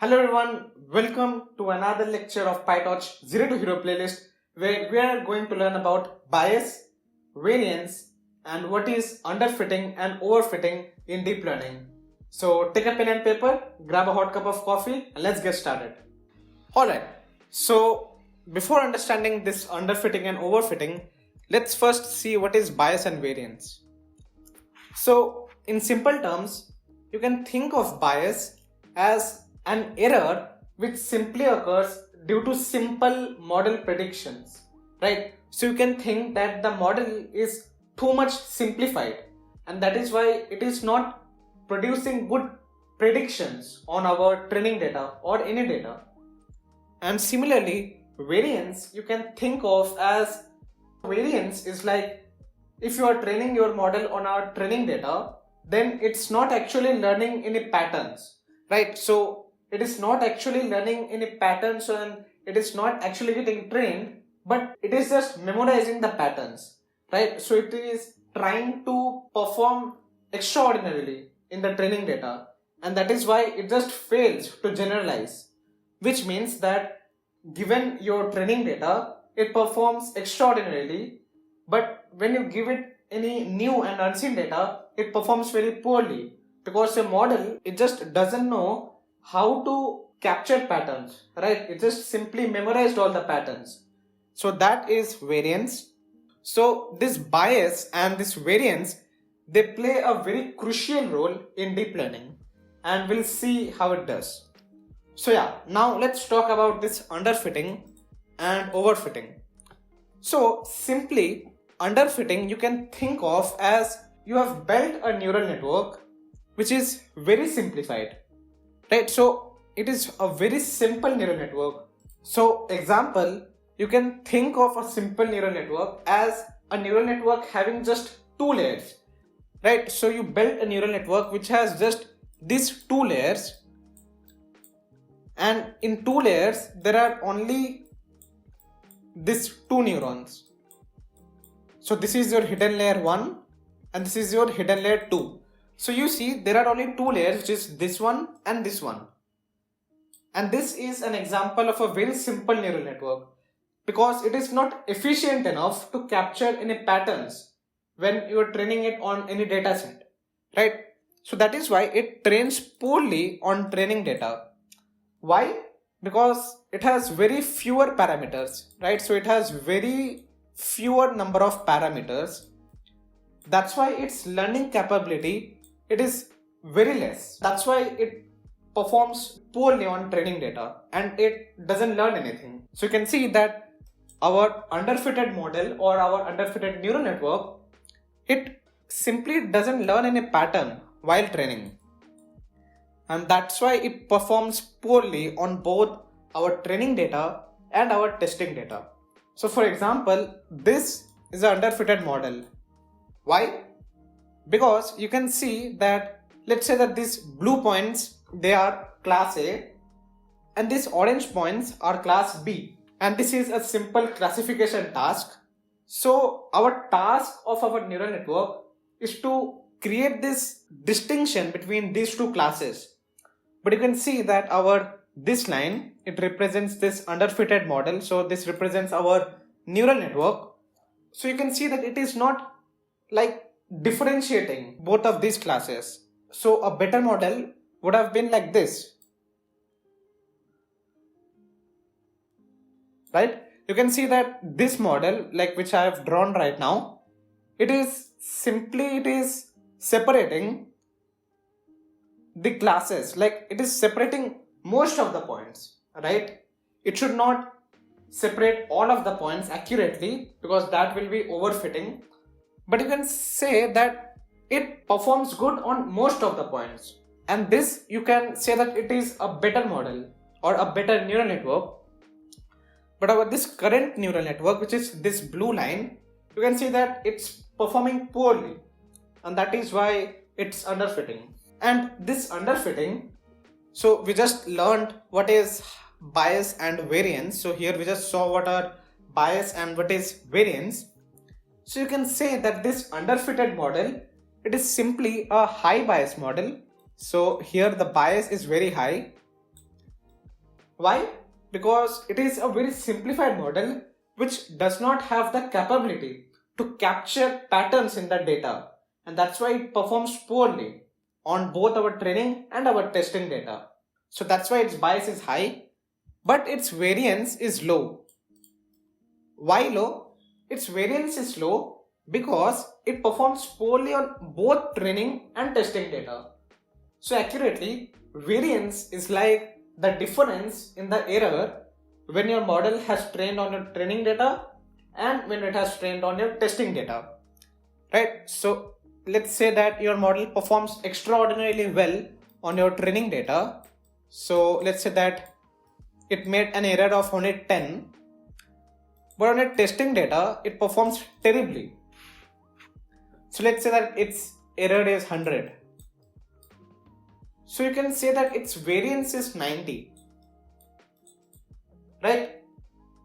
Hello everyone, welcome to another lecture of PyTorch Zero to Hero playlist where we are going to learn about bias, variance and what is underfitting and overfitting in deep learning. So take a pen and paper, grab a hot cup of coffee and let's get started. Alright, so before understanding this underfitting and overfitting, let's first see what is bias and variance. So in simple terms, you can think of bias as an error which simply occurs due to simple model predictions, right? So you can think that the model is too much simplified and that is why it is not producing good predictions on our training data or any data. And similarly, variance you can think of as variance is like if you are training your model on our training data, then it's not actually learning any patterns, right? So it is not actually learning any patterns and it is not actually getting trained, but it is just memorizing the patterns, right? So it is trying to perform extraordinarily in the training data, and that is why it just fails to generalize, which means that given your training data, it performs extraordinarily, but when you give it any new and unseen data, it performs very poorly because the model, it just doesn't know how to capture patterns, right? It just simply memorized all the patterns. So that is variance. So this bias and this variance, they play a very crucial role in deep learning, and we'll see how it does. So yeah, now let's talk about this underfitting and overfitting. So simply, underfitting you can think of as you have built a neural network which is very simplified, right? So it is a very simple neural network. So example, you can think of a simple neural network as a neural network having just two layers, right? So you built a neural network which has just these two layers, and in two layers there are only these two neurons. So this is your hidden layer 1 and this is your hidden layer 2. So you see there are only two layers, which is this one and this one. And this is an example of a very simple neural network because it is not efficient enough to capture any patterns when you are training it on any data set, right? So that is why it trains poorly on training data. Why? Because it has very fewer parameters, right? So it has very fewer number of parameters. That's why its learning capability, it is very less. That's why it performs poorly on training data and it doesn't learn anything. So you can see that our underfitted model or our underfitted neural network, it simply doesn't learn any pattern while training. And that's why it performs poorly on both our training data and our testing data. So for example, this is an underfitted model. Why? Because you can see that, let's say that these blue points, they are class A and these orange points are class B, and this is a simple classification task. So our task of our neural network is to create this distinction between these two classes. But you can see that this line, it represents this underfitted model. So this represents our neural network. So you can see that it is not like differentiating both of these classes. So a better model would have been like this, right? You can see that this model, like which I have drawn right now, it is separating the classes, like it is separating most of the points, right? It should not separate all of the points accurately because that will be overfitting. But you can say that it performs good on most of the points. And this, you can say that it is a better model or a better neural network. But this current neural network, which is this blue line, you can see that it's performing poorly. And that is why it's underfitting. And this underfitting, so we just learned what is bias and variance. So here we just saw what are bias and what is variance. So you can say that this underfitted model, it is simply a high bias model. So here the bias is very high Why? Because it is a very simplified model which does not have the capability to capture patterns in the data, and that's why it performs poorly on both our training and our testing data. So that's why its bias is high, but its variance is low. Why low? Its variance is low because it performs poorly on both training and testing data. So accurately, variance is like the difference in the error when your model has trained on your training data and when it has trained on your testing data. Right? So let's say that your model performs extraordinarily well on your training data. So let's say that it made an error of only 10, but on your testing data it performs terribly. So let's say that its error is 100. So you can say that its variance is 90, right?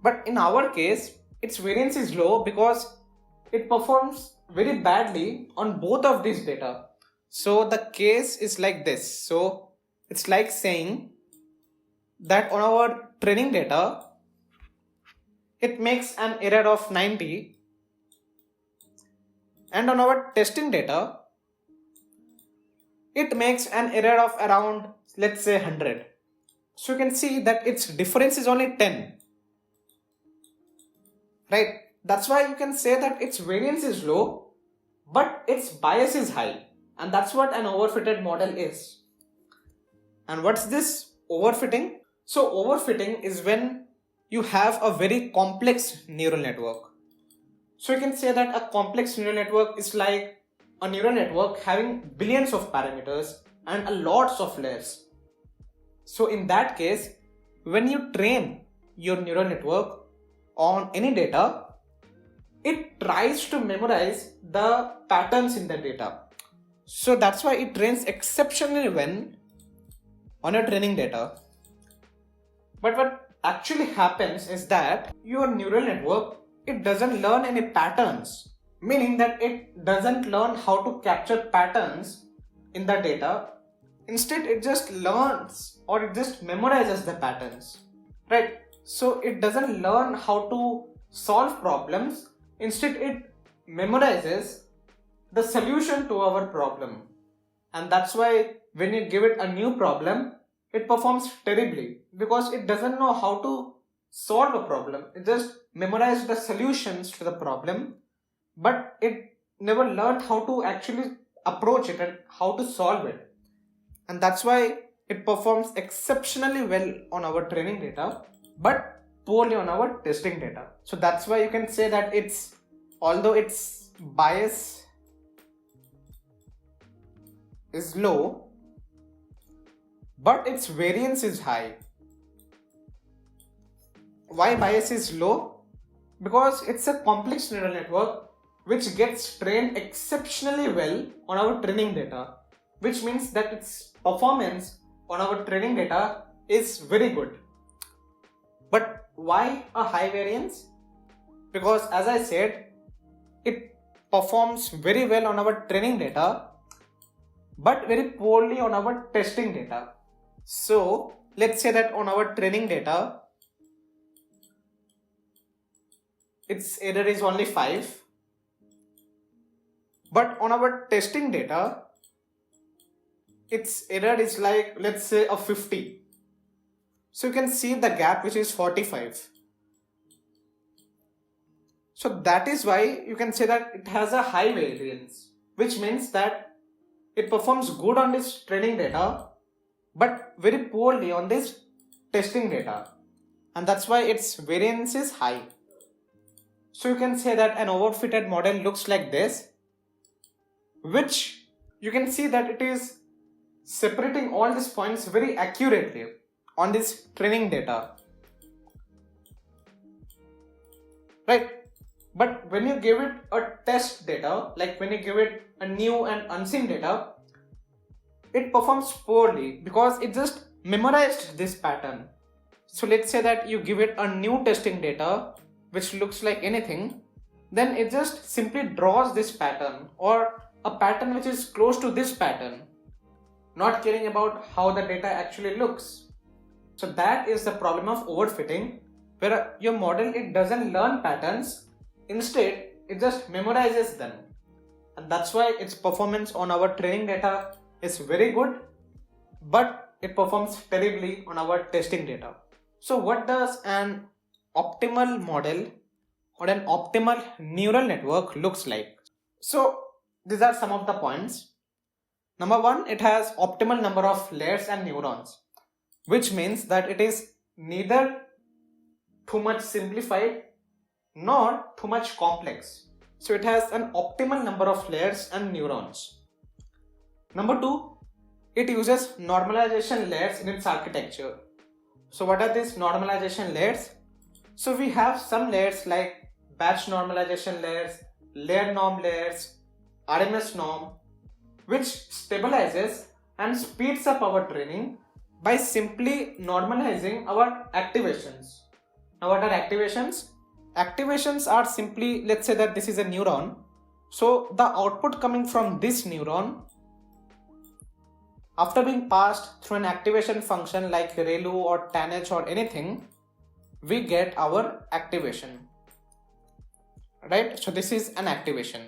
But in our case, its variance is low because it performs very badly on both of these data. So the case is like this. So it's like saying that on our training data, it makes an error of 90, and on our testing data, it makes an error of around, let's say, 100. So you can see that its difference is only 10. Right? That's why you can say that its variance is low, but its bias is high. And that's what an overfitted model is. And what's this overfitting? So overfitting is when you have a very complex neural network. So you can say that a complex neural network is like a neural network having billions of parameters and a lots of layers. So in that case, when you train your neural network on any data, it tries to memorize the patterns in the data. So that's why it trains exceptionally well on your training data. But what actually happens is that your neural network, it doesn't learn any patterns, meaning that it doesn't learn how to capture patterns in the data. Instead, it just learns or it just memorizes the patterns, right? So it doesn't learn how to solve problems. Instead, it memorizes the solution to our problem. And that's why when you give it a new problem, it performs terribly because it doesn't know how to solve a problem. It just memorized the solutions to the problem, but it never learned how to actually approach it and how to solve it. And that's why it performs exceptionally well on our training data, but poorly on our testing data. So that's why you can say that although its bias is low, but its variance is high. Why bias is low? Because it's a complex neural network which gets trained exceptionally well on our training data, which means that its performance on our training data is very good. But why a high variance? Because as I said, it performs very well on our training data, but very poorly on our testing data. So let's say that on our training data, its error is only 5, but on our testing data, its error is like, let's say, a 50. So you can see the gap, which is 45. So that is why you can say that it has a high variance, which means that it performs good on this training data, but very poorly on this testing data. And that's why its variance is high. So you can say that an overfitted model looks like this, which you can see that it is separating all these points very accurately on this training data, right? But when you give it a test data, like when you give it a new and unseen data, it performs poorly because it just memorized this pattern. So let's say that you give it a new testing data which looks like anything, then it just simply draws this pattern or a pattern which is close to this pattern, not caring about how the data actually looks. So that is the problem of overfitting, where your model, it doesn't learn patterns, instead it just memorizes them. And that's why its performance on our training data is very good, but it performs terribly on our testing data. So what does an optimal model or an optimal neural network looks like? So these are some of the points. Number one, it has optimal number of layers and neurons, which means that it is neither too much simplified nor too much complex. So it has an optimal number of layers and neurons. Number two, it uses normalization layers in its architecture. So what are these normalization layers? So we have some layers like batch normalization layers, layer norm layers, RMS norm, which stabilizes and speeds up our training by simply normalizing our activations. Now what are activations? Activations are simply, let's say that this is a neuron. So the output coming from this neuron, after being passed through an activation function like ReLU or TANH or anything, we get our activation. Right? So this is an activation.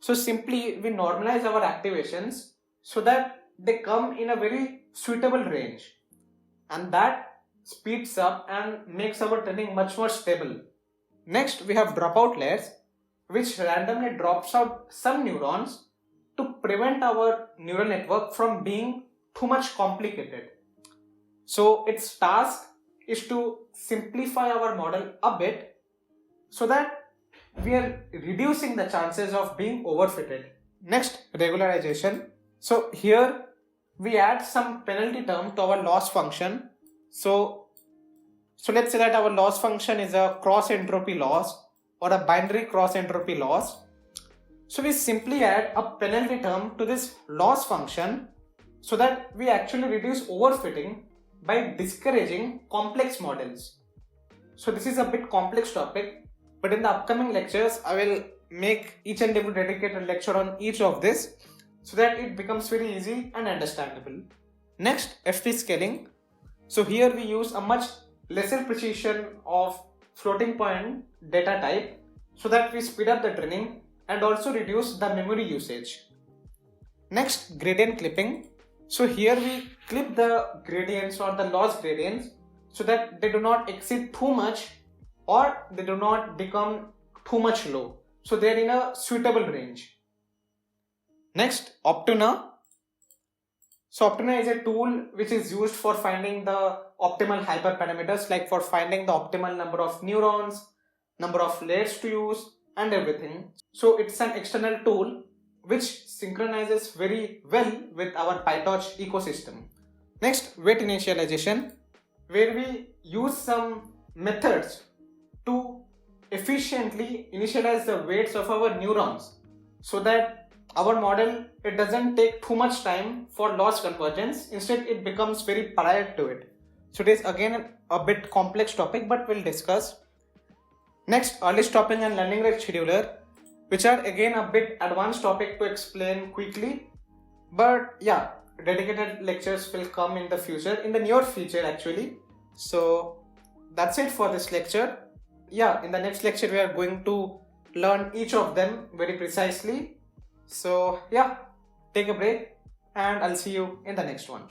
So simply we normalize our activations so that they come in a very suitable range, and that speeds up and makes our training much more stable. Next, we have dropout layers, which randomly drops out some neurons to prevent our neural network from being too much complicated. So its task is to simplify our model a bit so that we are reducing the chances of being overfitted. Next, regularization. So here we add some penalty term to our loss function. So let's say that our loss function is a cross entropy loss or a binary cross entropy loss. So we simply add a penalty term to this loss function so that we actually reduce overfitting by discouraging complex models. So this is a bit complex topic, but in the upcoming lectures I will make each and every dedicated lecture on each of this so that it becomes very easy and understandable. Next, FP scaling. So here we use a much lesser precision of floating point data type so that we speed up the training and also reduce the memory usage. Next, gradient clipping. So here we clip the gradients or the loss gradients so that they do not exceed too much or they do not become too much low. So they are in a suitable range. Next, Optuna. So Optuna is a tool which is used for finding the optimal hyperparameters, like for finding the optimal number of neurons, number of layers to use and everything. So it's an external tool which synchronizes very well with our PyTorch ecosystem. Next, weight initialization, where we use some methods to efficiently initialize the weights of our neurons so that our model, it doesn't take too much time for loss convergence. Instead, it becomes very prior to it. So it is again a bit complex topic, but we'll discuss. Next, early stopping and learning rate scheduler, which are again a bit advanced topic to explain quickly. But yeah, dedicated lectures will come in the future, in the near future actually. So that's it for this lecture. Yeah, in the next lecture we are going to learn each of them very precisely. So yeah, take a break and I'll see you in the next one.